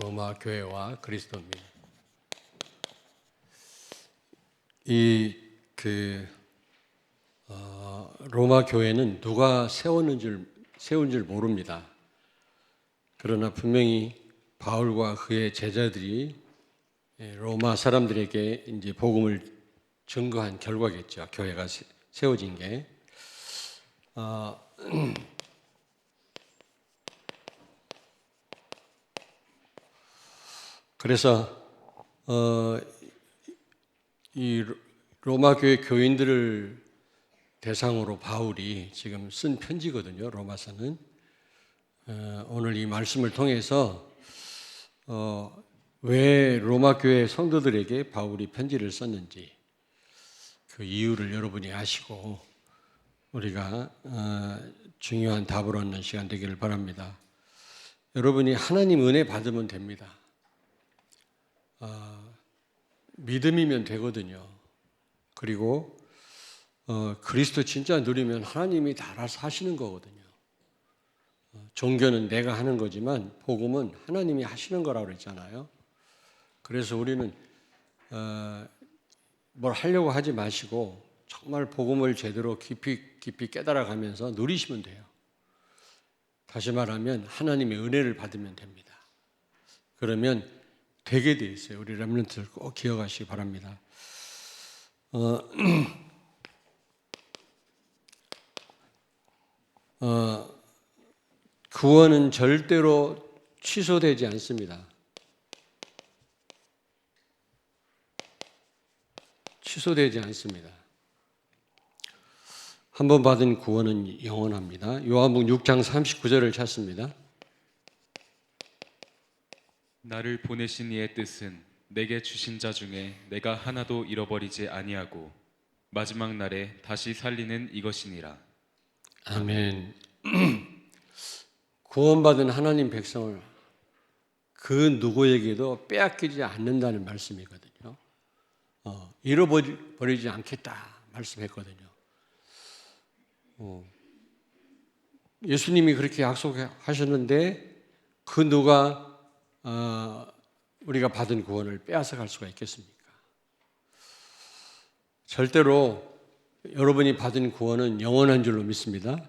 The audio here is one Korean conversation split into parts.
로마 교회와 그리스도입니다. 로마 교회는 누가 세운 줄 모릅니다. 그러나 분명히 바울과 그의 제자들이 로마 사람들에게 이제 복음을 증거한 결과겠죠. 교회가 세워진 게. 그래서 이 로마 교회 교인들을 대상으로 바울이 지금 쓴 편지거든요. 로마서는. 오늘 이 말씀을 통해서 왜 로마 교회 성도들에게 바울이 편지를 썼는지 그 이유를 여러분이 아시고 우리가 중요한 답을 얻는 시간 되기를 바랍니다. 여러분이 하나님 은혜 받으면 됩니다. 믿음이면 되거든요. 그리고 그리스도 진짜 누리면 하나님이 다 알아서 하시는 거거든요. 종교는 내가 하는 거지만 복음은 하나님이 하시는 거라고 그랬잖아요. 그래서 우리는 뭘 하려고 하지 마시고 정말 복음을 제대로 깊이 깨달아가면서 누리시면 돼요. 다시 말하면 하나님의 은혜를 받으면 됩니다. 그러면 되게 돼 있어요. 우리 렘넌트들 꼭 기억하시기 바랍니다. 구원은 절대로 취소되지 않습니다. 취소되지 않습니다. 한번 받은 구원은 영원합니다. 요한복음 6장 39절을 찾습니다. 나를 보내신 이의 뜻은 내게 주신 자 중에 내가 하나도 잃어버리지 아니하고 마지막 날에 다시 살리는 이것이니라. 아멘. 구원받은 하나님 백성을 그 누구에게도 빼앗기지 않는다는 말씀이거든요. 잃어버리지 않겠다 말씀했거든요. 예수님이 그렇게 약속하셨는데 그 누가 우리가 받은 구원을 빼앗아 갈 수가 있겠습니까? 절대로 여러분이 받은 구원은 영원한 줄로 믿습니다.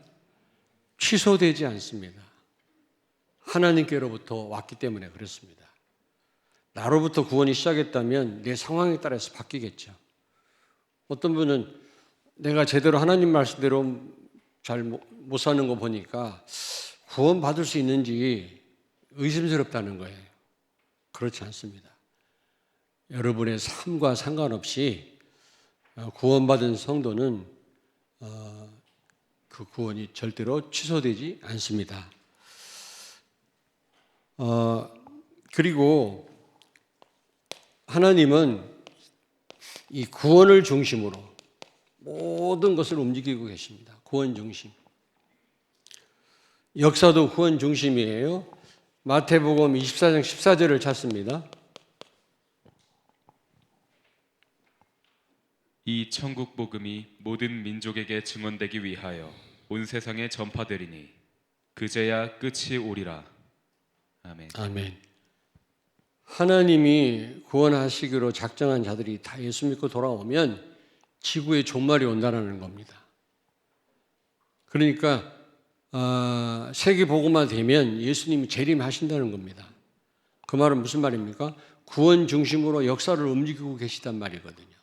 취소되지 않습니다. 하나님께로부터 왔기 때문에 그렇습니다. 나로부터 구원이 시작했다면 내 상황에 따라서 바뀌겠죠. 어떤 분은 내가 제대로 하나님 말씀대로 잘 못 사는 거 보니까 구원 받을 수 있는지 의심스럽다는 거예요. 그렇지 않습니다. 여러분의 삶과 상관없이 구원받은 성도는 그 구원이 절대로 취소되지 않습니다. 그리고 하나님은 이 구원을 중심으로 모든 것을 움직이고 계십니다. 구원 중심. 역사도 구원 중심이에요. 마태복음 24장 14절을 찾습니다. 이 천국 복음이 모든 민족에게 증언되기 위하여 온 세상에 전파되리니 그제야 끝이 오리라. 아멘. 아멘. 하나님이 구원하시기로 작정한 자들이 다 예수 믿고 돌아오면 지구에 종말이 온다는 겁니다. 그러니까 세계 복음화 되면 예수님이 재림하신다는 겁니다. 그 말은 무슨 말입니까? 구원 중심으로 역사를 움직이고 계시단 말이거든요.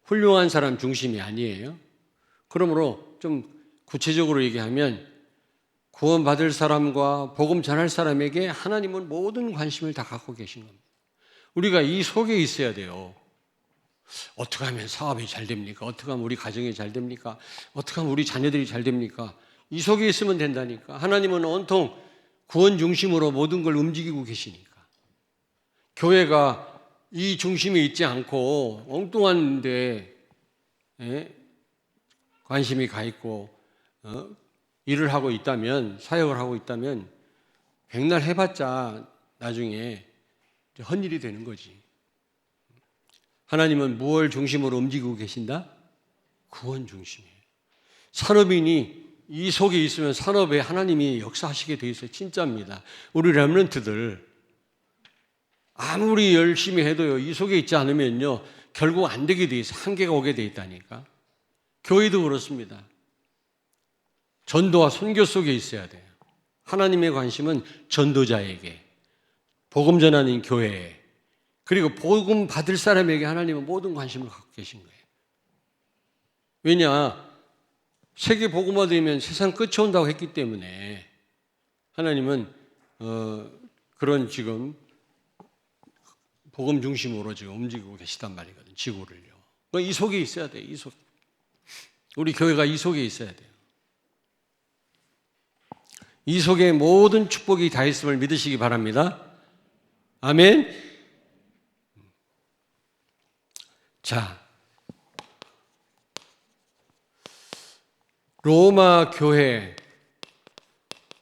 훌륭한 사람 중심이 아니에요. 그러므로 좀 구체적으로 얘기하면 구원받을 사람과 복음 전할 사람에게 하나님은 모든 관심을 다 갖고 계신 겁니다. 우리가 이 속에 있어야 돼요. 어떻게 하면 사업이 잘 됩니까? 어떻게 하면 우리 가정이 잘 됩니까? 어떻게 하면 우리 자녀들이 잘 됩니까? 이 속에 있으면 된다니까. 하나님은 온통 구원 중심으로 모든 걸 움직이고 계시니까. 교회가 이 중심에 있지 않고 엉뚱한 데 관심이 가 있고 일을 하고 있다면, 사역을 하고 있다면 백날 해봤자 나중에 헛일이 되는 거지. 하나님은 무엇을 중심으로 움직이고 계신다? 구원 중심이에요. 산업인이 이 속에 있으면 산업에 하나님이 역사하시게 돼 있어요. 진짜입니다. 우리 렘넌트들 아무리 열심히 해도요, 이 속에 있지 않으면요, 결국 안 되게 돼 있어. 한계가 오게 돼 있다니까. 교회도 그렇습니다. 전도와 선교 속에 있어야 돼요. 하나님의 관심은 전도자에게, 복음 전하는 교회에, 그리고 복음 받을 사람에게 하나님은 모든 관심을 갖고 계신 거예요. 왜냐? 세계 복음화되면 세상 끝이 온다고 했기 때문에 하나님은 그런 지금 복음 중심으로 지금 움직이고 계시단 말이거든요. 지구를요. 이 속에 있어야 돼요. 이 속. 우리 교회가 이 속에 있어야 돼요. 이 속에 모든 축복이 다 있음을 믿으시기 바랍니다. 아멘. 자, 로마 교회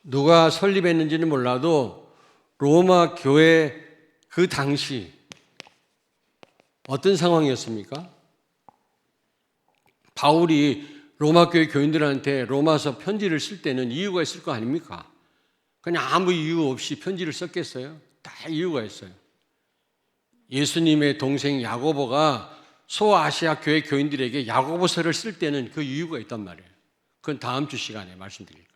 누가 설립했는지는 몰라도 로마 교회 그 당시 어떤 상황이었습니까? 바울이 로마 교회 교인들한테 로마서 편지를 쓸 때는 이유가 있을 거 아닙니까? 그냥 아무 이유 없이 편지를 썼겠어요? 다 이유가 있어요. 예수님의 동생 야고보가 소아시아 교회 교인들에게 야고보서를 쓸 때는 그 이유가 있단 말이에요. 그건 다음 주 시간에 말씀드릴 거예요.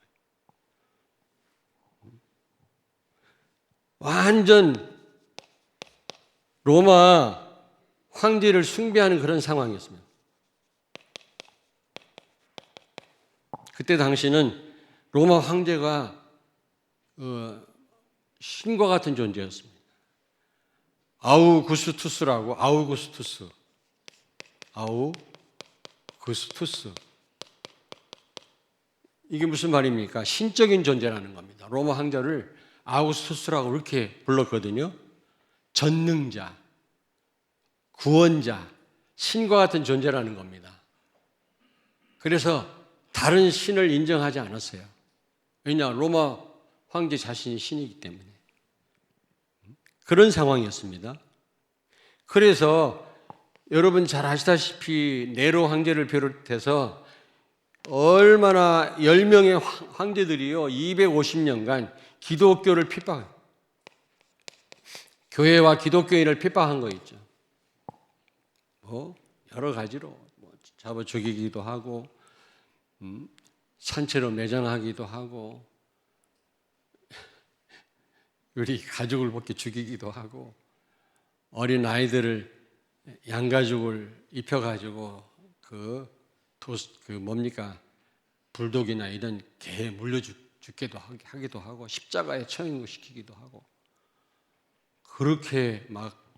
완전 로마 황제를 숭배하는 그런 상황이었습니다. 그때 당시는 로마 황제가 신과 같은 존재였습니다. 아우구스투스라고, 아우구스투스. 이게 무슨 말입니까? 신적인 존재라는 겁니다. 로마 황제를 아우구스투스라고 이렇게 불렀거든요. 전능자, 구원자, 신과 같은 존재라는 겁니다. 그래서 다른 신을 인정하지 않았어요. 왜냐? 로마 황제 자신이 신이기 때문에. 그런 상황이었습니다. 그래서 여러분 잘 아시다시피 네로 황제를 비롯해서 얼마나 10명의 황제들이요 250년간 기독교를 핍박, 교회와 기독교인을 핍박한 거 있죠. 여러 가지로 잡아 죽이기도 하고 산채로 매장하기도 하고 우리 가족을 벗겨 죽이기도 하고 어린 아이들을 양가죽을 입혀가지고 불독이나 이런 개에 물려 죽기도 하기도 하고 십자가에 처형시키기도 하고 그렇게 막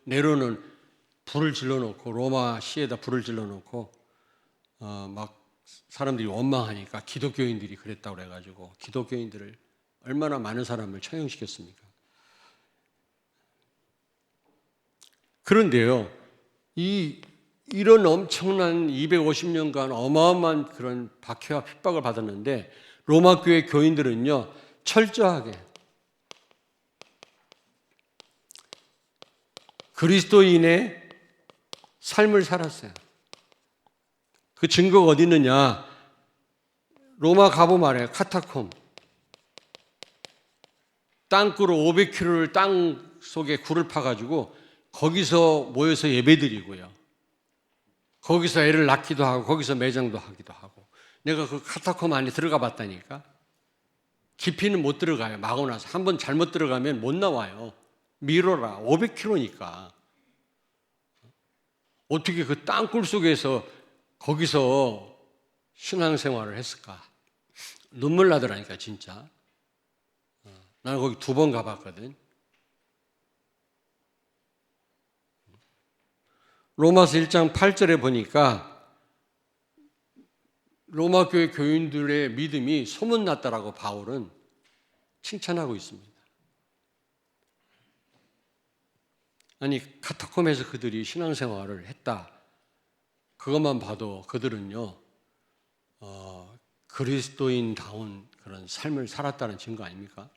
네로는 불을 질러놓고 로마 시에다 불을 질러놓고 막 사람들이 원망하니까 기독교인들이 그랬다고 그래가지고 기독교인들을 얼마나 많은 사람을 처형시켰습니까? 그런데요, 이런 엄청난 250년간 어마어마한 그런 박해와 핍박을 받았는데 로마 교회 교인들은요 철저하게 그리스도인의 삶을 살았어요. 그 증거가 어디 있느냐? 로마 가보 말이에요. 카타콤. 땅굴을 500km를 땅 속에 굴을 파가지고 거기서 모여서 예배드리고요. 거기서 애를 낳기도 하고 거기서 매장도 하기도 하고. 내가 그 카타콤 안에 들어가 봤다니까. 깊이는 못 들어가요. 마고 나서. 한번 잘못 들어가면 못 나와요. 미뤄라. 500km니까. 어떻게 그 땅굴 속에서 거기서 신앙생활을 했을까? 눈물 나더라니까 진짜. 나는 거기 2번 가봤거든. 로마서 1장 8절에 보니까 로마 교회 교인들의 믿음이 소문났다라고 바울은 칭찬하고 있습니다. 아니 카타콤에서 그들이 신앙생활을 했다. 그것만 봐도 그들은요 그리스도인다운 그런 삶을 살았다는 증거 아닙니까?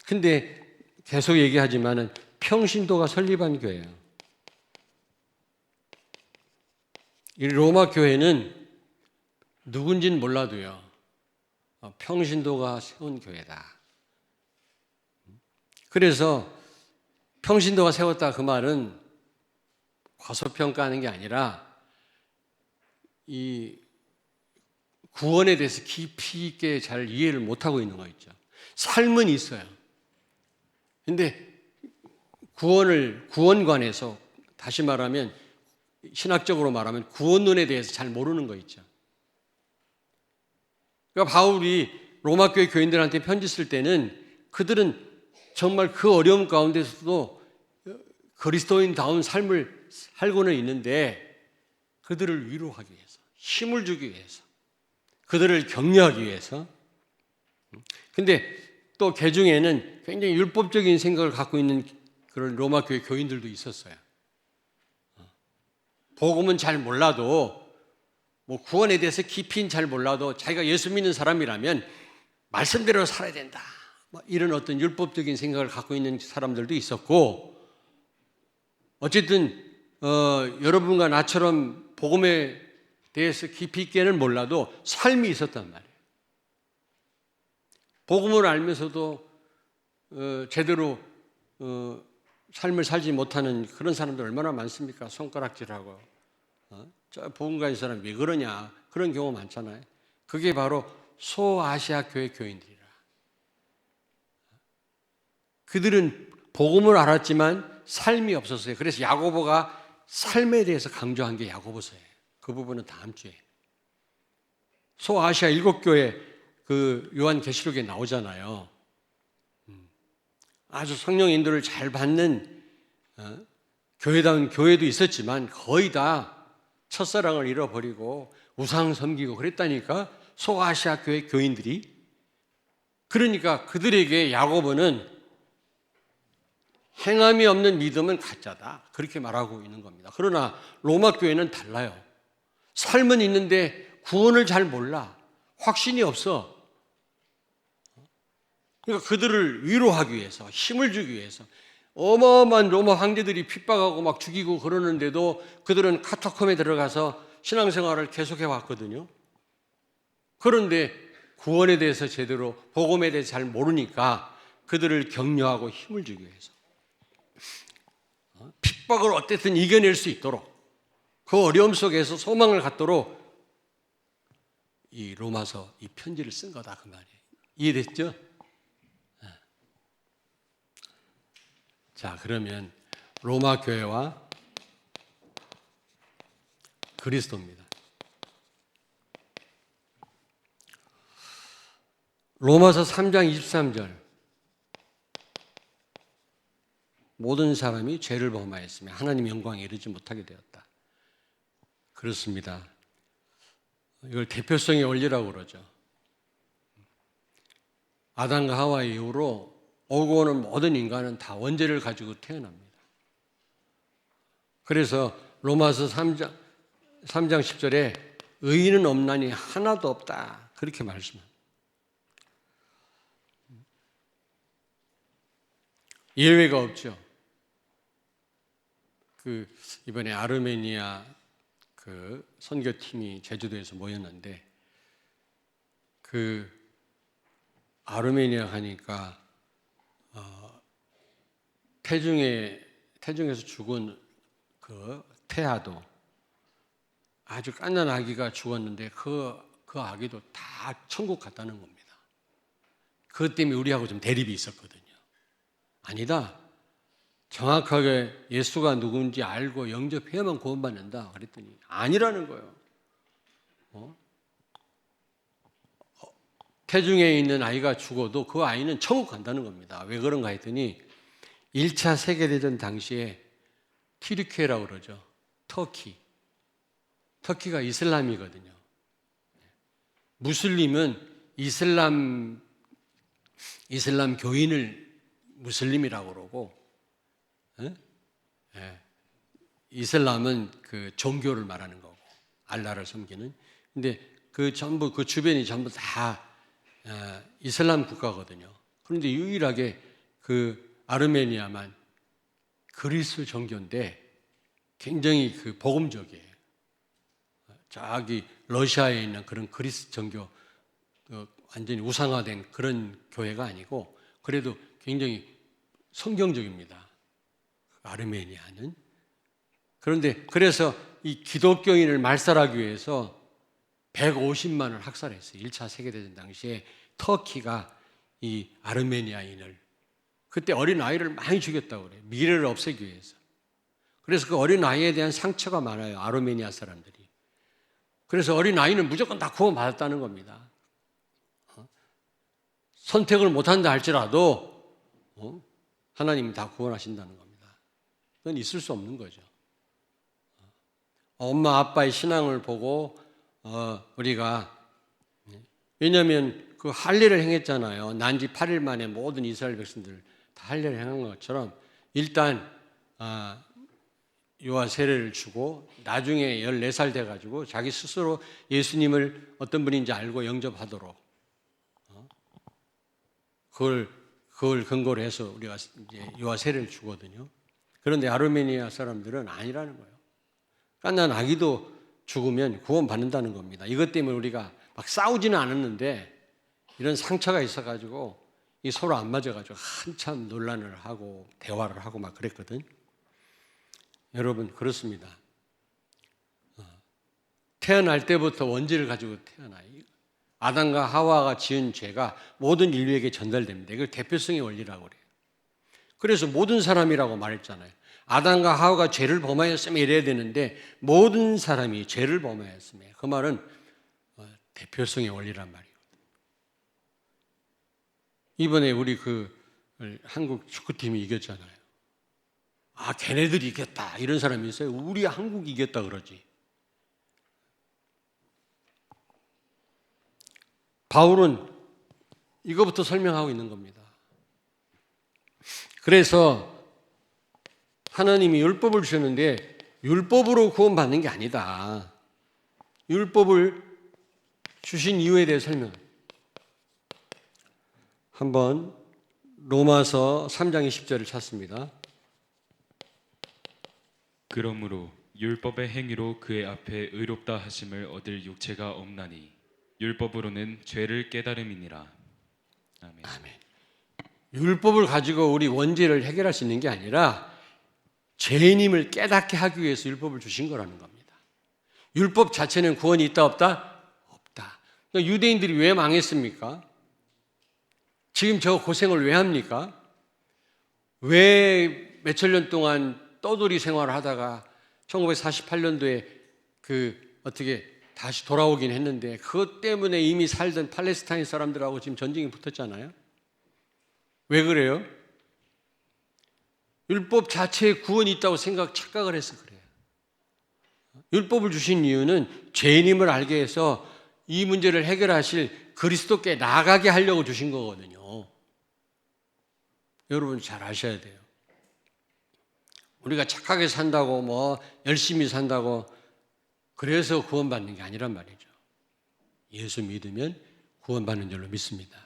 근데 계속 얘기하지만은 평신도가 설립한 교회예요. 이 로마 교회는 누군지는 몰라도요 평신도가 세운 교회다. 그래서 평신도가 세웠다 그 말은 과소평가하는 게 아니라 이 구원에 대해서 깊이 있게 잘 이해를 못하고 있는 거 있죠. 삶은 있어요. 근데 구원관에서 다시 말하면 신학적으로 말하면 구원론에 대해서 잘 모르는 거 있죠. 그러니까 바울이 로마 교회 교인들한테 편지 쓸 때는 그들은 정말 그 어려움 가운데서도 그리스도인다운 삶을 살고는 있는데 그들을 위로하기 위해서, 힘을 주기 위해서, 그들을 격려하기 위해서. 근데 또 개중에는 굉장히 율법적인 생각을 갖고 있는 그런 로마 교회 교인들도 있었어요. 복음은 잘 몰라도 뭐 구원에 대해서 깊이는 잘 몰라도 자기가 예수 믿는 사람이라면 말씀대로 살아야 된다. 뭐 이런 어떤 율법적인 생각을 갖고 있는 사람들도 있었고, 어쨌든 여러분과 나처럼 복음에 대해서 깊이 있게는 몰라도 삶이 있었단 말이에요. 복음을 알면서도 제대로 삶을 살지 못하는 그런 사람들 얼마나 많습니까? 손가락질하고 저 복음가인 사람 왜 그러냐 그런 경우 많잖아요. 그게 바로 소아시아 교회 교인들이라. 그들은 복음을 알았지만 삶이 없었어요. 그래서 야고보가 삶에 대해서 강조한 게 야고보서예요. 그 부분은 다음 주에. 소아시아 7교회 그 요한계시록에 나오잖아요. 아주 성령 인도를 잘 받는 교회다운 교회도 있었지만 거의 다 첫사랑을 잃어버리고 우상 섬기고 그랬다니까, 소아시아 교회 교인들이. 그러니까 그들에게 야고보는 행함이 없는 믿음은 가짜다 그렇게 말하고 있는 겁니다. 그러나 로마 교회는 달라요. 삶은 있는데 구원을 잘 몰라. 확신이 없어. 그러니까 그들을 위로하기 위해서, 힘을 주기 위해서 어마어마한 로마 황제들이 핍박하고 막 죽이고 그러는데도 그들은 카타콤에 들어가서 신앙생활을 계속해 왔거든요. 그런데 구원에 대해서 제대로, 복음에 대해서 잘 모르니까 그들을 격려하고 힘을 주기 위해서 핍박을 어쨌든 이겨낼 수 있도록, 그 어려움 속에서 소망을 갖도록 이 로마서 이 편지를 쓴 거다 그 말이에요. 이해됐죠? 자, 그러면 로마 교회와 그리스도입니다. 로마서 3장 23절. 모든 사람이 죄를 범하였으며 하나님 영광에 이르지 못하게 되었다. 그렇습니다. 이걸 대표성의 원리라고 그러죠. 아담과 하와 이후로 오고 오는 모든 인간은 다 원죄를 가지고 태어납니다. 그래서 로마서 3장 10절에 의인은 없나니 하나도 없다 그렇게 말씀합니다. 예외가 없죠. 이번에 아르메니아 선교팀이 제주도에서 모였는데 아르메니아 가니까 태중에서 죽은 태아도 아주 갓난 아기가 죽었는데 그 아기도 다 천국 갔다는 겁니다. 그것 때문에 우리하고 좀 대립이 있었거든요. 아니다. 정확하게 예수가 누군지 알고 영접해야만 구원받는다 그랬더니 아니라는 거예요. 태중에 있는 아이가 죽어도 그 아이는 천국 간다는 겁니다. 왜 그런가 했더니 1차 세계대전 당시에 튀르키예라고 그러죠. 터키가 이슬람이거든요. 무슬림은 이슬람 교인을 무슬림이라고 그러고, 이슬람은 그 종교를 말하는 거고 알라를 섬기는. 근데 그 주변이 전부 다 이슬람 국가거든요. 그런데 유일하게 아르메니아만 그리스 종교인데 굉장히 복음적이에요. 저기 러시아에 있는 그런 그리스 종교 완전히 우상화된 그런 교회가 아니고 그래도 굉장히 성경적입니다. 아르메니아는. 그런데 그래서 이 기독교인을 말살하기 위해서 150만을 학살했어요. 1차 세계대전 당시에 터키가 이 아르메니아인을, 그때 어린 아이를 많이 죽였다고 그래요. 미래를 없애기 위해서. 그래서 그 어린 아이에 대한 상처가 많아요. 아르메니아 사람들이. 그래서 어린 아이는 무조건 다 구원받았다는 겁니다. 선택을 못한다 할지라도 하나님이 다 구원하신다는 겁니다. 그건 있을 수 없는 거죠. 엄마 아빠의 신앙을 보고 우리가, 왜냐하면 그 할례를 행했잖아요. 난지 8일 만에 모든 이스라엘 백성들 다 할례를 행한 것처럼 일단 유아 세례를 주고 나중에 14살 돼가지고 자기 스스로 예수님을 어떤 분인지 알고 영접하도록 그걸 근거로 해서 우리가 이제 유아 세례를 주거든요. 그런데 아르메니아 사람들은 아니라는 거예요. 갓난 아기도 죽으면 구원받는다는 겁니다. 이것 때문에 우리가 막 싸우지는 않았는데 이런 상처가 있어가지고 이 서로 안 맞아가지고 한참 논란을 하고 대화를 하고 막 그랬거든. 여러분 그렇습니다. 태어날 때부터 원죄를 가지고 태어나요. 아담과 하와가 지은 죄가 모든 인류에게 전달됩니다. 이걸 대표성의 원리라고 그래요. 그래서 모든 사람이라고 말했잖아요. 아담과 하와가 죄를 범하였으면 이래야 되는데 모든 사람이 죄를 범하였으면, 그 말은 대표성의 원리란 말이에요. 이번에 우리 한국 축구팀이 이겼잖아요. 걔네들이 이겼다 이런 사람이 있어요? 우리 한국이 이겼다 그러지. 바울은 이거부터 설명하고 있는 겁니다. 그래서 하나님이 율법을 주셨는데 율법으로 구원받는 게 아니다. 율법을 주신 이유에 대해 설명. 한번 로마서 3장 20절을 찾습니다. 그러므로 율법의 행위로 그의 앞에 의롭다 하심을 얻을 육체가 없나니 율법으로는 죄를 깨달음이니라. 아멘. 아멘. 율법을 가지고 우리 원죄를 해결할 수 있는 게 아니라 죄인임을 깨닫게 하기 위해서 율법을 주신 거라는 겁니다. 율법 자체는 구원이 있다 없다? 없다. 그러니까 유대인들이 왜 망했습니까? 지금 저 고생을 왜 합니까? 왜 몇천 년 동안 떠돌이 생활을 하다가 1948년도에 어떻게 다시 돌아오긴 했는데 그것 때문에 이미 살던 팔레스타인 사람들하고 지금 전쟁이 붙었잖아요. 왜 그래요? 율법 자체에 구원이 있다고 착각을 해서 그래요. 율법을 주신 이유는 죄인임을 알게 해서 이 문제를 해결하실 그리스도께 나아가게 하려고 주신 거거든요. 여러분 잘 아셔야 돼요. 우리가 착하게 산다고 열심히 산다고 그래서 구원받는 게 아니란 말이죠. 예수 믿으면 구원받는 줄로 믿습니다.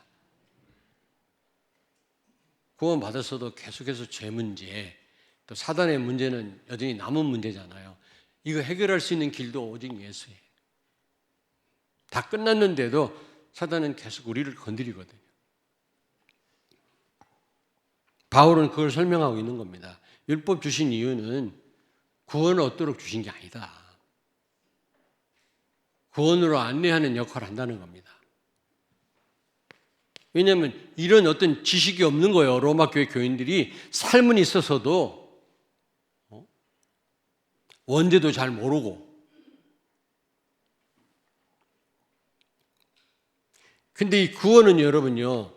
구원받았어도 계속해서 죄 문제, 또 사단의 문제는 여전히 남은 문제잖아요. 이거 해결할 수 있는 길도 오직 예수예요. 다 끝났는데도 사단은 계속 우리를 건드리거든요. 바울은 그걸 설명하고 있는 겁니다. 율법 주신 이유는 구원을 얻도록 주신 게 아니다. 구원으로 안내하는 역할을 한다는 겁니다. 왜냐하면 이런 어떤 지식이 없는 거예요. 로마 교회 교인들이 삶은 있어서도 원죄도 잘 모르고. 근데 이 구원은 여러분요,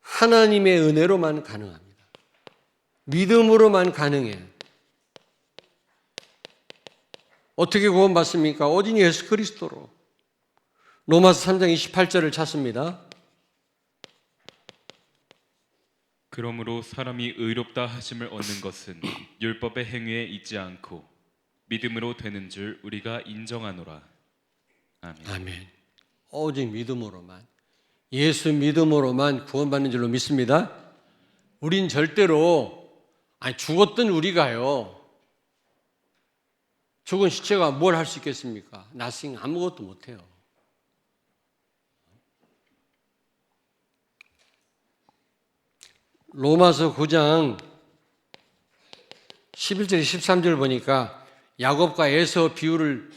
하나님의 은혜로만 가능합니다. 믿음으로만 가능해요. 어떻게 구원받습니까? 오직 예수 그리스도로. 로마서 3장 28절을 찾습니다. 그러므로 사람이 의롭다 하심을 얻는 것은 율법의 행위에 있지 않고 믿음으로 되는 줄 우리가 인정하노라. 아멘. 아멘. 오직 믿음으로만, 예수 믿음으로만 구원받는 줄로 믿습니다. 우린 절대로, 죽었던 우리가요, 죽은 시체가 뭘 할 수 있겠습니까? nothing, 아무것도 못해요. 로마서 9장 11절 13절 보니까 야곱과 에서 비유를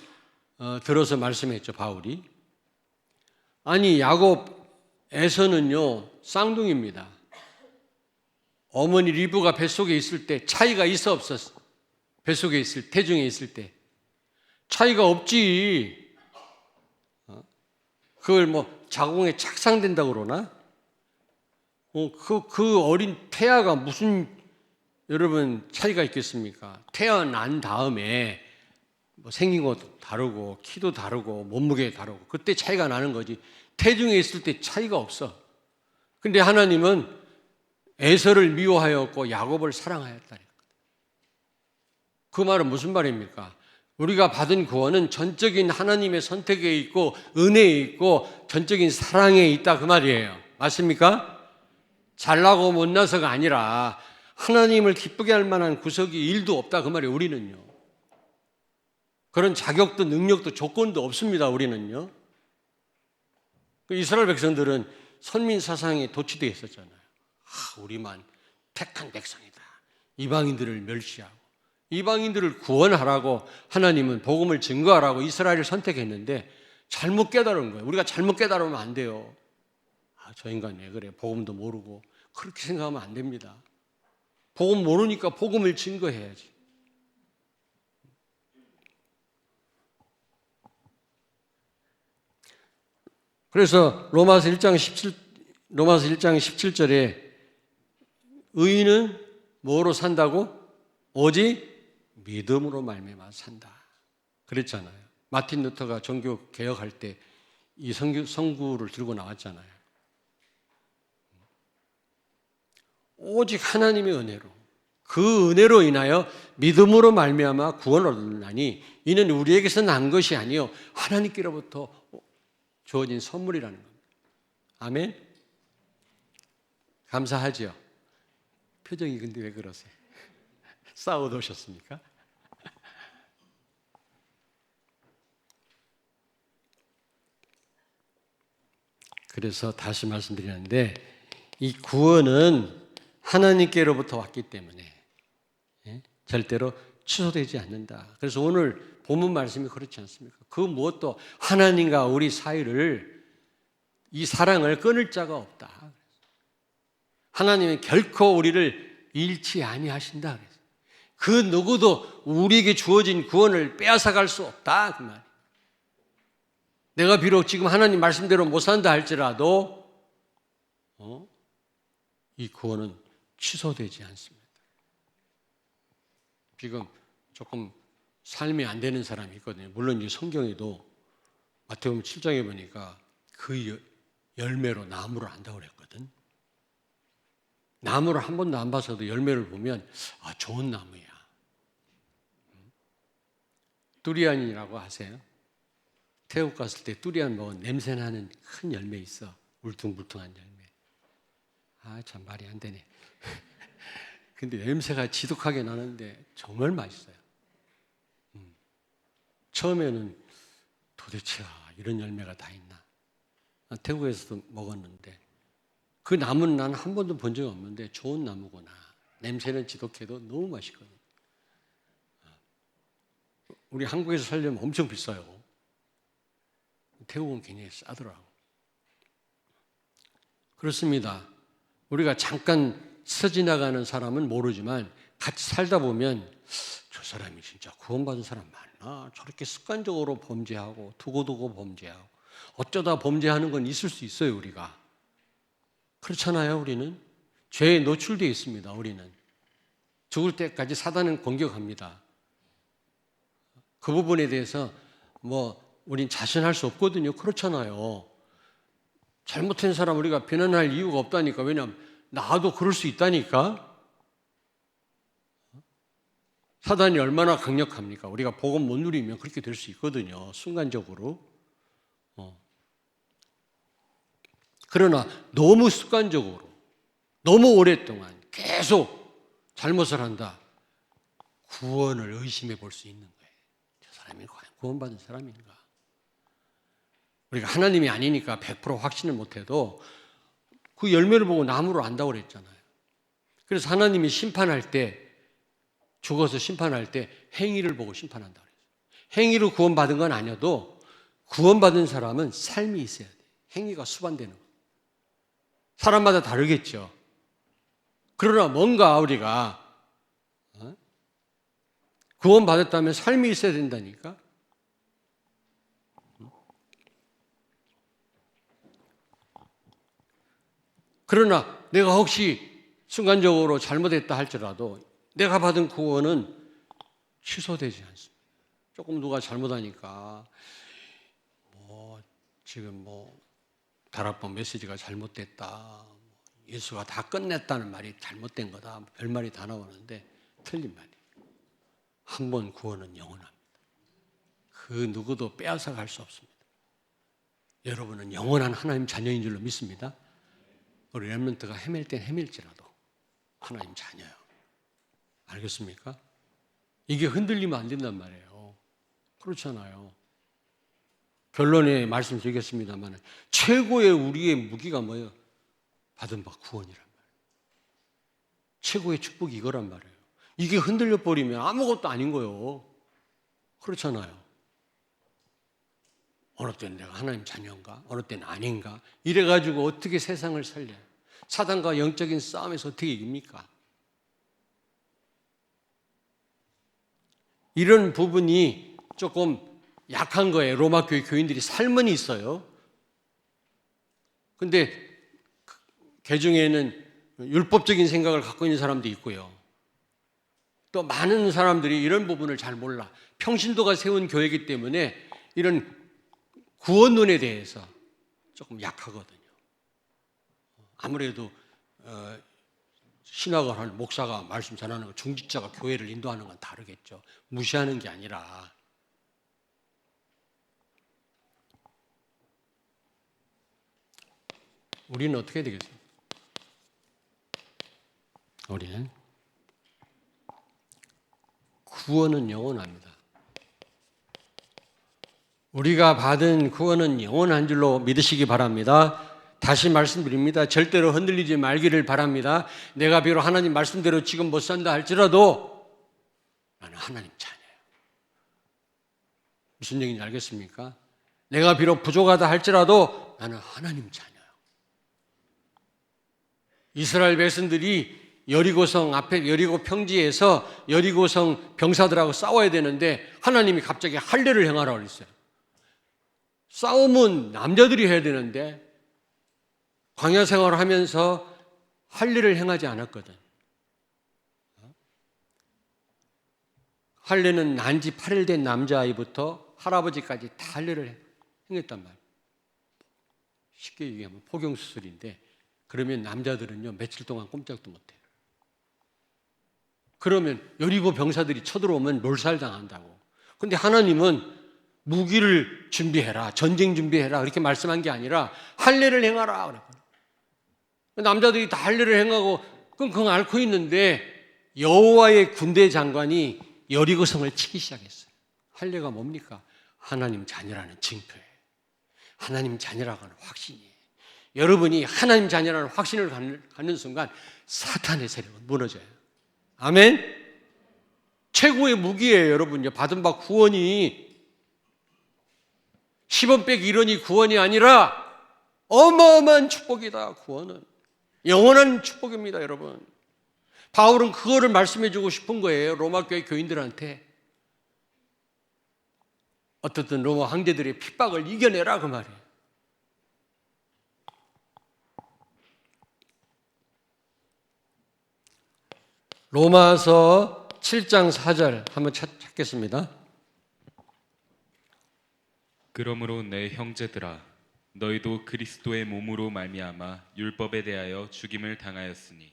들어서 말씀했죠, 바울이. 아니, 야곱, 에서는요 쌍둥이입니다. 어머니 리브가 뱃속에 있을 때 차이가 있어 없었어? 뱃속에 있을 태중에 있을 때 차이가 없지. 그걸 뭐 자궁에 착상된다고 그러나? 그 어린 태아가 무슨 여러분 차이가 있겠습니까? 태어난 다음에 뭐 생긴 것도 다르고 키도 다르고 몸무게 다르고 그때 차이가 나는 거지. 태중에 있을 때 차이가 없어. 근데 하나님은 에서를 미워하였고 야곱을 사랑하였다. 그 말은 무슨 말입니까? 우리가 받은 구원은 전적인 하나님의 선택에 있고 은혜에 있고 전적인 사랑에 있다 그 말이에요. 맞습니까? 잘나고 못나서가 아니라 하나님을 기쁘게 할 만한 구석이 일도 없다 그 말이에요. 우리는요. 그런 자격도 능력도 조건도 없습니다. 우리는요. 이스라엘 백성들은 선민 사상에 도취되어 있었잖아요. 우리만 택한 백성이다. 이방인들을 멸시하고 이방인들을 구원하라고 하나님은 복음을 증거하라고 이스라엘을 선택했는데 잘못 깨달은 거예요. 우리가 잘못 깨달으면 안 돼요. 저 인간 왜 그래? 복음도 모르고 그렇게 생각하면 안 됩니다. 복음 모르니까 복음을 증거해야지. 그래서 로마서 1장 17절에 의인은 뭐로 산다고? 오직 믿음으로 말미암아 산다. 그랬잖아요. 마틴 루터가 종교 개혁할 때 이 성구를 들고 나왔잖아요. 오직 하나님의 은혜로 그 은혜로 인하여 믿음으로 말미암아 구원을 얻으나니 이는 우리에게서 난 것이 아니요 하나님께로부터 주어진 선물이라는 겁니다. 아멘. 감사하죠. 표정이 근데 왜 그러세요? 싸우다 오셨습니까? 그래서 다시 말씀드리는데 이 구원은 하나님께로부터 왔기 때문에 절대로 취소되지 않는다. 그래서 오늘 본문 말씀이 그렇지 않습니까? 그 무엇도 하나님과 우리 사이를 이 사랑을 끊을 자가 없다. 하나님은 결코 우리를 잃지 아니하신다. 그 누구도 우리에게 주어진 구원을 빼앗아갈 수 없다. 그 말. 내가 비록 지금 하나님 말씀대로 못 산다 할지라도 이 구원은 취소되지 않습니다. 지금 조금 삶이 안 되는 사람이 있거든요. 물론 이 성경에도 마태복음 7장에 보니까 그 열매로 나무를 안다고 그랬거든. 나무를 한 번도 안 봐서도 열매를 보면 좋은 나무야. 뚜리안이라고 아세요? 태국 갔을 때 뚜리안 먹은 냄새나는 큰 열매 있어. 울퉁불퉁한 열매. 참 말이 안 되네. 근데 냄새가 지독하게 나는데 정말 맛있어요. 처음에는 도대체 이런 열매가 다 있나. 태국에서도 먹었는데 그 나무는 난 한 번도 본 적이 없는데 좋은 나무구나. 냄새는 지독해도 너무 맛있거든요. 우리 한국에서 살려면 엄청 비싸요. 태국은 굉장히 싸더라고. 그렇습니다. 우리가 잠깐 스쳐 지나가는 사람은 모르지만 같이 살다 보면 저 사람이 진짜 구원받은 사람 맞나? 저렇게 습관적으로 범죄하고 두고두고 범죄하고 어쩌다 범죄하는 건 있을 수 있어요. 우리가. 그렇잖아요. 우리는. 죄에 노출되어 있습니다. 우리는. 죽을 때까지 사단은 공격합니다. 그 부분에 대해서 우린 자신할 수 없거든요. 그렇잖아요. 잘못한 사람 우리가 비난할 이유가 없다니까. 왜냐하면 나도 그럴 수 있다니까. 사단이 얼마나 강력합니까? 우리가 복음 못 누리면 그렇게 될 수 있거든요. 순간적으로. 그러나 너무 습관적으로 너무 오랫동안 계속 잘못을 한다. 구원을 의심해 볼 수 있는 거예요. 저 사람이 과연 구원받은 사람인가? 우리가 하나님이 아니니까 100% 확신을 못해도 그 열매를 보고 나무를 안다고 그랬잖아요. 그래서 하나님이 심판할 때, 죽어서 심판할 때 행위를 보고 심판한다 그랬어요. 행위로 구원받은 건 아니어도 구원받은 사람은 삶이 있어야 돼요. 행위가 수반되는 거예요. 사람마다 다르겠죠. 그러나 뭔가 우리가 구원받았다면 삶이 있어야 된다니까. 그러나 내가 혹시 순간적으로 잘못했다 할지라도 내가 받은 구원은 취소되지 않습니다. 조금 누가 잘못하니까 지금 다락방 메시지가 잘못됐다, 예수가 다 끝냈다는 말이 잘못된 거다, 별말이 다 나오는데 틀린 말이에요. 한 번 구원은 영원합니다. 그 누구도 빼앗아 갈 수 없습니다. 여러분은 영원한 하나님 자녀인 줄로 믿습니다. 우리 렘넌트가 헤맬 땐 헤맬지라도 하나님 자녀요. 알겠습니까? 이게 흔들리면 안 된단 말이에요. 그렇잖아요. 결론에 말씀드리겠습니다만 최고의 우리의 무기가 뭐예요? 받은 바 구원이란 말이에요. 최고의 축복이 이거란 말이에요. 이게 흔들려 버리면 아무것도 아닌 거예요. 그렇잖아요. 어느 때는 내가 하나님 자녀인가? 어느 때는 아닌가? 이래가지고 어떻게 세상을 살려요? 사단과 영적인 싸움에서 어떻게 이깁니까? 이런 부분이 조금 약한 거예요. 로마 교회 교인들이 삶은 있어요. 근데 그 중에는 율법적인 생각을 갖고 있는 사람도 있고요. 또 많은 사람들이 이런 부분을 잘 몰라. 평신도가 세운 교회이기 때문에 이런 구원론에 대해서 조금 약하거든요. 아무래도 신학을 하는 목사가 말씀 전하는 거, 중직자가 교회를 인도하는 건 다르겠죠. 무시하는 게 아니라. 우리는 어떻게 해야 되겠어요? 우리는 구원은 영원합니다. 우리가 받은 구원은 영원한 줄로 믿으시기 바랍니다. 다시 말씀드립니다. 절대로 흔들리지 말기를 바랍니다. 내가 비록 하나님 말씀대로 지금 못 산다 할지라도 나는 하나님 자녀예요. 무슨 얘기인지 알겠습니까? 내가 비록 부족하다 할지라도 나는 하나님 자녀예요. 이스라엘 백성들이 여리고성 앞에 여리고 평지에서 여리고성 병사들하고 싸워야 되는데 하나님이 갑자기 할례를 행하라고 그랬어요. 싸움은 남자들이 해야 되는데 광야 생활을 하면서 할례를 행하지 않았거든. 할례는 난지 8일 된 남자아이부터 할아버지까지 다 할례를 행했단 말이에요. 쉽게 얘기하면 포경수술인데 그러면 남자들은요 며칠 동안 꼼짝도 못해요. 그러면 여리고 병사들이 쳐들어오면 몰살당한다고. 근데 하나님은 무기를 준비해라, 전쟁 준비해라 그렇게 말씀한 게 아니라 할례를 행하라 그랬거든요. 남자들이 다 할례를 행하고 끙끙 앓고 있는데 여호와의 군대 장관이 여리고성을 치기 시작했어요. 할례가 뭡니까? 하나님 자녀라는 징표예요. 하나님 자녀라고 하는 확신이에요. 여러분이 하나님 자녀라는 확신을 갖는 순간 사탄의 세력은 무너져요. 아멘? 최고의 무기예요, 여러분요. 받은 바 구원이 10원 빼기 1원이 구원이 아니라 어마어마한 축복이다, 구원은. 영원한 축복입니다, 여러분. 바울은 그거를 말씀해 주고 싶은 거예요, 로마 교회 교인들한테. 어떻든 로마 황제들의 핍박을 이겨내라, 그 말이에요. 로마서 7장 4절 한번 찾겠습니다. 그러므로 내 형제들아 너희도 그리스도의 몸으로 말미암아 율법에 대하여 죽임을 당하였으니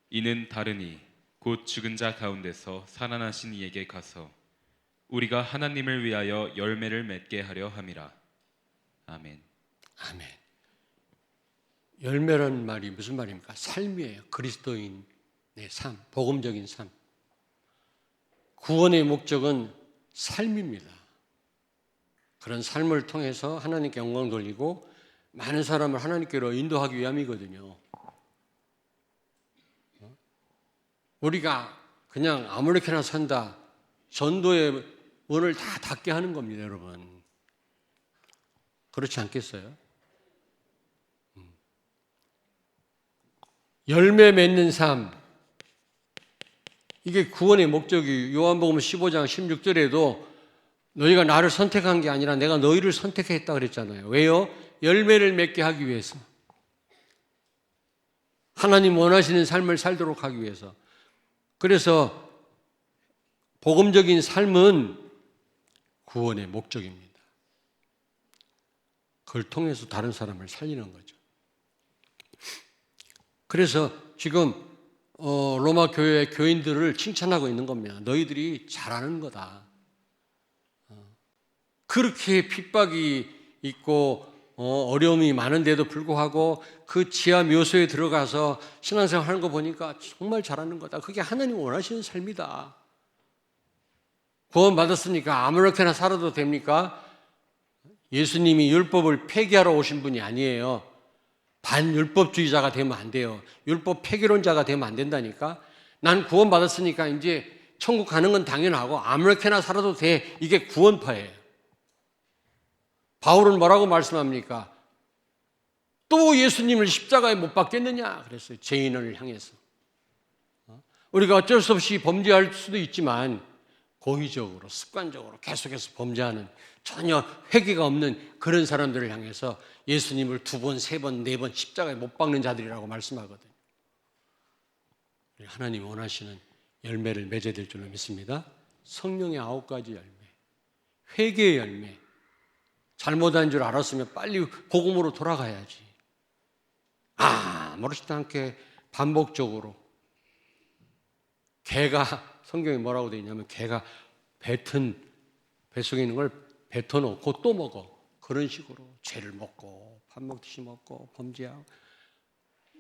이는 다르니 곧 죽은 자 가운데서 살아나신 이에게 가서 우리가 하나님을 위하여 열매를 맺게 하려 함이라. 아멘. 아멘. 열매라는 말이 무슨 말입니까? 삶이에요. 그리스도인의 삶, 복음적인 삶. 구원의 목적은 삶입니다. 그런 삶을 통해서 하나님께 영광 돌리고 많은 사람을 하나님께로 인도하기 위함이거든요. 우리가 그냥 아무렇게나 산다. 전도의 원을 다 닫게 하는 겁니다, 여러분. 그렇지 않겠어요? 열매 맺는 삶. 이게 구원의 목적이 요한복음 15장 16절에도 너희가 나를 선택한 게 아니라 내가 너희를 선택했다 그랬잖아요. 왜요? 열매를 맺게 하기 위해서. 하나님 원하시는 삶을 살도록 하기 위해서. 그래서 복음적인 삶은 구원의 목적입니다. 그걸 통해서 다른 사람을 살리는 거죠. 그래서 지금 로마 교회 교인들을 칭찬하고 있는 겁니다. 너희들이 잘하는 거다. 그렇게 핍박이 있고 어려움이 많은데도 불구하고 그 지하 묘소에 들어가서 신앙생활 하는 거 보니까 정말 잘하는 거다. 그게 하나님 원하시는 삶이다. 구원 받았으니까 아무렇게나 살아도 됩니까? 예수님이 율법을 폐기하러 오신 분이 아니에요. 반율법주의자가 되면 안 돼요. 율법 폐기론자가 되면 안 된다니까. 난 구원 받았으니까 이제 천국 가는 건 당연하고 아무렇게나 살아도 돼. 이게 구원파예요. 바울은 뭐라고 말씀합니까? 또 예수님을 십자가에 못 박겠느냐 그랬어요. 죄인을 향해서. 우리가 어쩔 수 없이 범죄할 수도 있지만 고의적으로 습관적으로 계속해서 범죄하는 전혀 회개가 없는 그런 사람들을 향해서 예수님을 2번, 3번, 4번 십자가에 못 박는 자들이라고 말씀하거든요. 하나님이 원하시는 열매를 맺어야 될 줄로 믿습니다. 성령의 9가지 열매, 회개의 열매. 잘못한 줄 알았으면 빨리 복음으로 돌아가야지. 아무렇지도 않게 반복적으로 개가 성경에 뭐라고 되어 있냐면 개가 배 속에 있는 걸 뱉어놓고 또 먹어. 그런 식으로 죄를 먹고 밥 먹듯이 먹고 범죄하고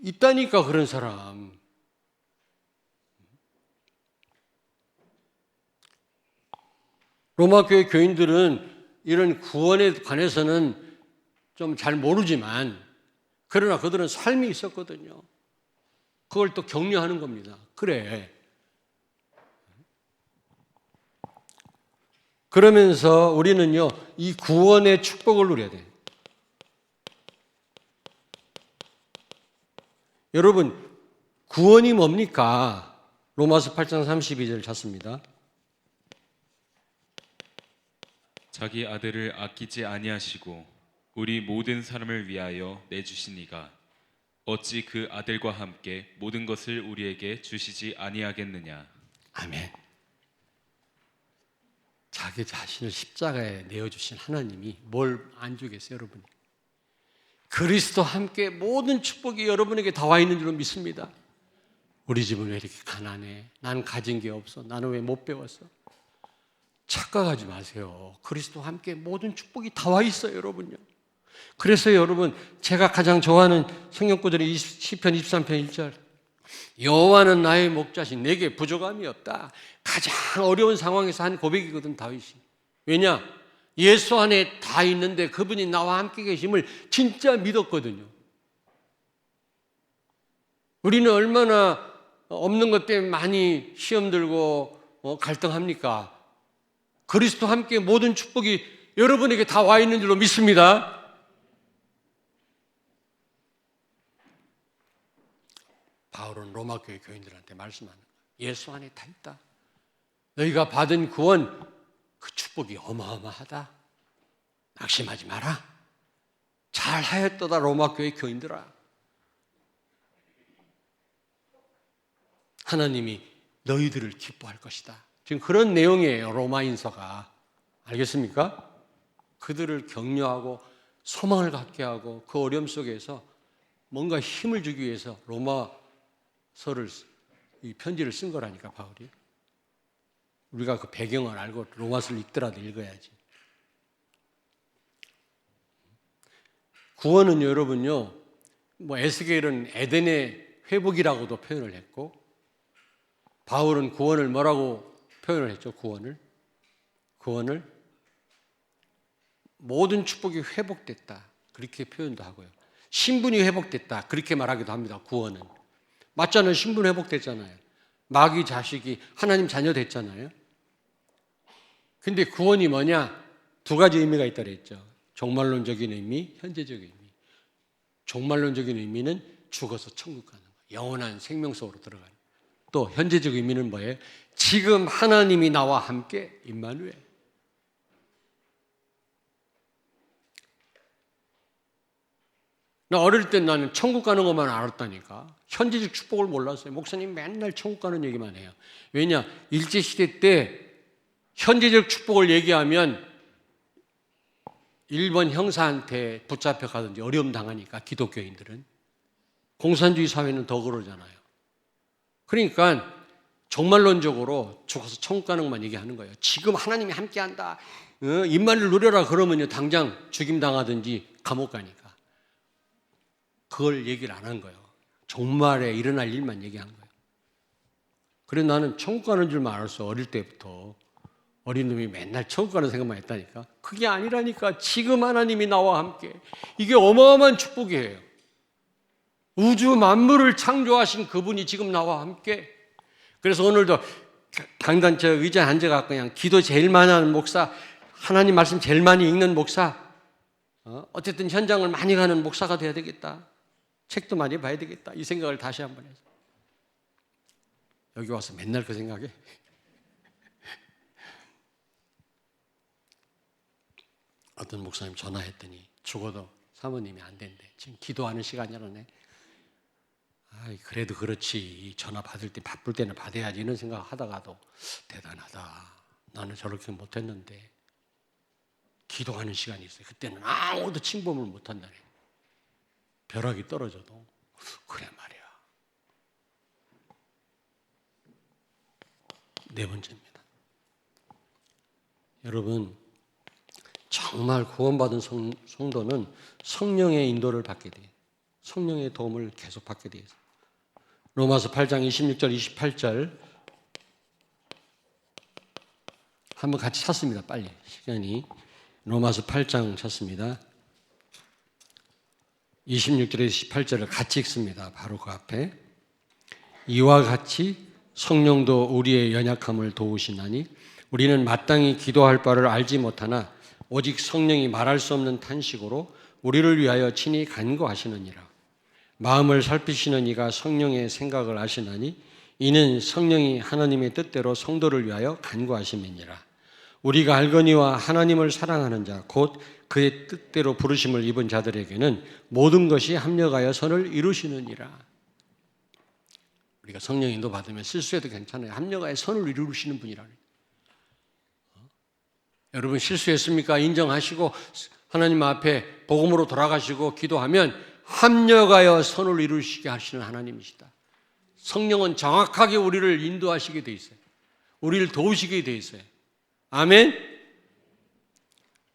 있다니까 그런 사람. 로마 교회 교인들은 이런 구원에 관해서는 좀 잘 모르지만 그러나 그들은 삶이 있었거든요. 그걸 또 격려하는 겁니다. 그래. 그러면서 우리는요, 이 구원의 축복을 누려야 돼요. 여러분, 구원이 뭡니까? 로마서 8장 32절 찾습니다. 자기 아들을 아끼지 아니하시고 우리 모든 사람을 위하여 내주시니가 어찌 그 아들과 함께 모든 것을 우리에게 주시지 아니하겠느냐. 아멘. 자기 자신을 십자가에 내어주신 하나님이 뭘 안 주겠어요, 여러분? 그리스도와 함께 모든 축복이 여러분에게 다 와 있는 줄로 믿습니다. 우리 집은 왜 이렇게 가난해? 난 가진 게 없어. 나는 왜 못 배웠어? 착각하지 마세요. 그리스도와 함께 모든 축복이 다 와 있어요, 여러분요. 그래서 여러분, 제가 가장 좋아하는 성경구절이 시편 23편 1절. 여호와는 나의 목자신, 내게 부족함이 없다. 가장 어려운 상황에서 한 고백이거든, 다윗이. 왜냐? 예수 안에 다 있는데 그분이 나와 함께 계심을 진짜 믿었거든요. 우리는 얼마나 없는 것 때문에 많이 시험 들고 갈등합니까? 그리스도와 함께 모든 축복이 여러분에게 다 와 있는 줄로 믿습니다. 바울은 로마 교회 교인들한테 말씀하는 거예요. 예수 안에 다 있다. 너희가 받은 구원, 그 축복이 어마어마하다. 낙심하지 마라. 잘하였도다 로마 교회 교인들아. 하나님이 너희들을 기뻐할 것이다. 지금 그런 내용이에요, 로마인서가. 알겠습니까? 그들을 격려하고 소망을 갖게 하고 그 어려움 속에서 뭔가 힘을 주기 위해서 로마서를, 이 편지를 쓴 거라니까, 바울이. 우리가 그 배경을 알고 로마서를 읽더라도 읽어야지. 구원은 여러분요, 에스겔은 에덴의 회복이라고도 표현을 했고, 바울은 구원을 뭐라고 표현을 했죠? 구원을 모든 축복이 회복됐다, 그렇게 표현도 하고요. 신분이 회복됐다, 그렇게 말하기도 합니다. 구원은 맞잖아요. 신분 회복됐잖아요. 마귀 자식이 하나님 자녀 됐잖아요. 근데 구원이 뭐냐? 두 가지 의미가 있다 그랬죠. 종말론적인 의미, 현재적인 의미. 종말론적인 의미는 죽어서 천국 가는 거예요. 영원한 생명 속으로 들어가는 거예요. 또 현재적 의미는 뭐예요? 지금 하나님이 나와 함께 임마누엘. 나 어릴 때 나는 천국 가는 것만 알았다니까. 현재적 축복을 몰랐어요. 목사님 맨날 천국 가는 얘기만 해요. 왜냐? 일제시대 때 현재적 축복을 얘기하면 일본 형사한테 붙잡혀 가든지 어려움 당하니까 기독교인들은. 공산주의 사회는 더 그러잖아요. 그러니까 종말론적으로 죽어서 천국 가는 것만 얘기하는 거예요. 지금 하나님이 함께한다. 임마누엘 누려라 그러면요 당장 죽임 당하든지 감옥 가니까. 그걸 얘기를 안 한 거예요. 종말에 일어날 일만 얘기한 거예요. 그래서 나는 천국 가는 줄만 알았어. 어릴 때부터. 어린 놈이 맨날 천국 가는 생각만 했다니까. 그게 아니라니까. 지금 하나님이 나와 함께. 이게 어마어마한 축복이에요. 우주 만물을 창조하신 그분이 지금 나와 함께. 그래서 오늘도 강단 저 의자에 앉아갖고 그냥 기도 제일 많이 하는 목사, 하나님 말씀 제일 많이 읽는 목사, 어쨌든 현장을 많이 가는 목사가 돼야 되겠다. 책도 많이 봐야 되겠다. 이 생각을 다시 한번 해서. 여기 와서 맨날 그 생각에. 어떤 목사님 전화했더니 죽어도 사모님이 안 된대. 지금 기도하는 시간이라네. 아이, 그래도 그렇지. 전화 받을 때 바쁠 때는 받아야지. 이런 생각 하다가도 대단하다. 나는 저렇게 못했는데. 기도하는 시간이 있어요. 그때는 아무도 침범을 못한다네. 벼락이 떨어져도. 그래 말이야. 네 번째입니다. 여러분, 정말 구원받은 성도는 성령의 인도를 받게 돼요. 성령의 도움을 계속 받게 돼요. 로마서 8장 26절 28절 한번 같이 찾습니다. 빨리 시간이. 로마서 8장 찾습니다. 26절에서 28절을 같이 읽습니다. 바로 그 앞에. 이와 같이 성령도 우리의 연약함을 도우시나니 우리는 마땅히 기도할 바를 알지 못하나 오직 성령이 말할 수 없는 탄식으로 우리를 위하여 친히 간구하시느니라. 마음을 살피시는 이가 성령의 생각을 아시나니 이는 성령이 하나님의 뜻대로 성도를 위하여 간구하심이니라. 우리가 알거니와 하나님을 사랑하는 자 곧 그의 뜻대로 부르심을 입은 자들에게는 모든 것이 합력하여 선을 이루시느니라. 우리가 성령 인도 받으면 실수해도 괜찮아요. 합력하여 선을 이루시는 분이라니. 여러분 실수했습니까? 인정하시고 하나님 앞에 복음으로 돌아가시고 기도하면 합력하여 선을 이루시게 하시는 하나님이시다. 성령은 정확하게 우리를 인도하시게 돼 있어요. 우리를 도우시게 돼 있어요. 아멘.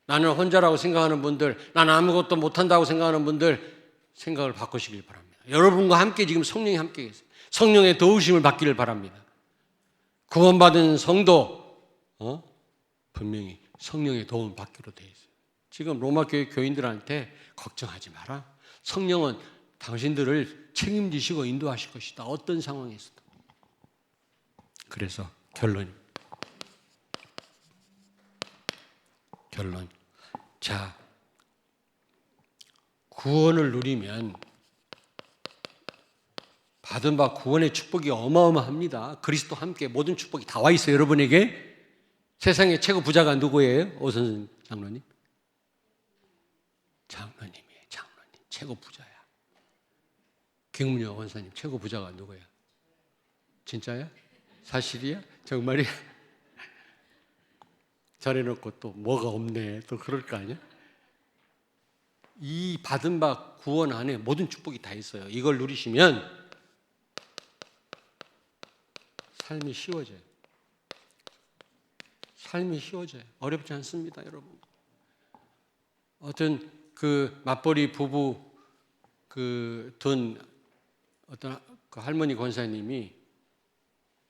나는 혼자라고 생각하는 분들, 나는 아무것도 못한다고 생각하는 분들 생각을 바꾸시길 바랍니다. 여러분과 함께 지금 성령이 함께 계세요. 성령의 도우심을 받기를 바랍니다. 구원받은 성도 분명히 성령의 도움을 받기로 되어 있어요. 지금 로마 교회 교인들한테 걱정하지 마라. 성령은 당신들을 책임지시고 인도하실 것이다. 어떤 상황에서도. 그래서 결론. 자, 구원을 누리면 받은 바 구원의 축복이 어마어마합니다. 그리스도 함께 모든 축복이 다 와 있어요. 여러분에게. 세상의 최고 부자가 누구예요? 오선생 장로님? 장로님이에요. 장로님. 최고 부자야. 김문효 원사님 최고 부자가 누구야? 진짜야? 사실이야? 정말이야? 저래놓고 또 뭐가 없네. 또 그럴 거 아니야? 이 받은 바 구원 안에 모든 축복이 다 있어요. 이걸 누리시면 삶이 쉬워져요. 삶이 쉬워져요. 어렵지 않습니다, 여러분. 어떤 그 맞벌이 부부 둔 어떤 그 할머니 권사님이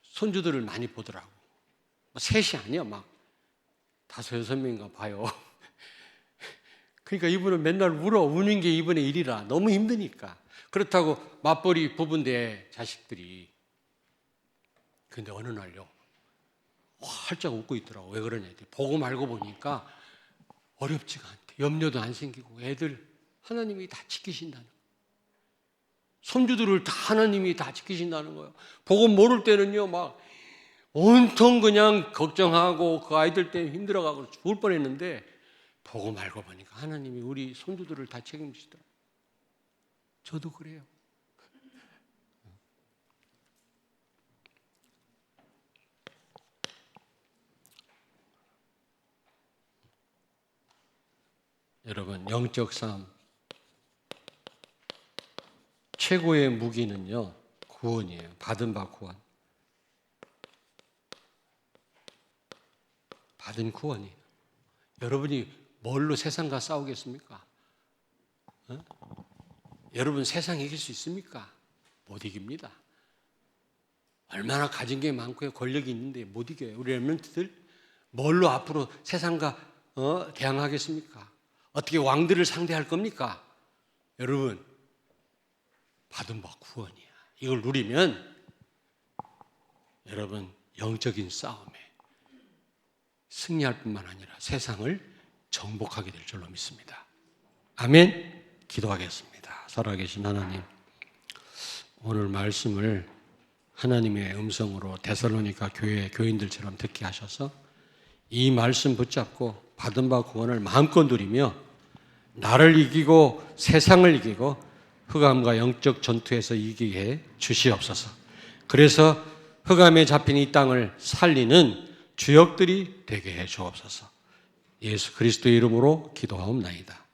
손주들을 많이 보더라고. 셋이 아니야, 막 5, 6명인가 봐요. 그러니까 이분은 맨날 우는 게 이분의 일이라 너무 힘드니까. 그렇다고 맞벌이 부부인데 자식들이 근데 어느 날요, 활짝 웃고 있더라고. 왜 그러냐 했더니 보고 말고 보니까 어렵지가 않대. 염려도 안 생기고 애들 하나님이 다 지키신다는 거예요. 손주들을 다 하나님이 다 지키신다는 거예요. 보고 모를 때는요, 막 온통 그냥 걱정하고 그 아이들 때문에 힘들어가고 죽을 뻔했는데 보고 말고 보니까 하나님이 우리 손주들을 다 책임지시더라고요. 저도 그래요. 여러분, 영적 삶 최고의 무기는요, 구원이에요. 받은 바 구원. 받은 구원이에요. 여러분이 뭘로 세상과 싸우겠습니까? 여러분 세상 이길 수 있습니까? 못 이깁니다. 얼마나 가진 게 많고요, 권력이 있는데 못 이겨요. 우리 렘넌트들 뭘로 앞으로 세상과 대항하겠습니까? 어떻게 왕들을 상대할 겁니까? 여러분, 받은 바 구원이야. 이걸 누리면 여러분 영적인 싸움에 승리할 뿐만 아니라 세상을 정복하게 될 줄로 믿습니다. 아멘. 기도하겠습니다. 살아계신 하나님, 오늘 말씀을 하나님의 음성으로 데살로니가 교회 교인들처럼 듣게 하셔서 이 말씀 붙잡고 받은 바 구원을 마음껏 누리며 나를 이기고 세상을 이기고 흑암과 영적 전투에서 이기게 해 주시옵소서. 그래서 흑암에 잡힌 이 땅을 살리는 주역들이 되게 해 주옵소서. 예수 그리스도의 이름으로 기도하옵나이다.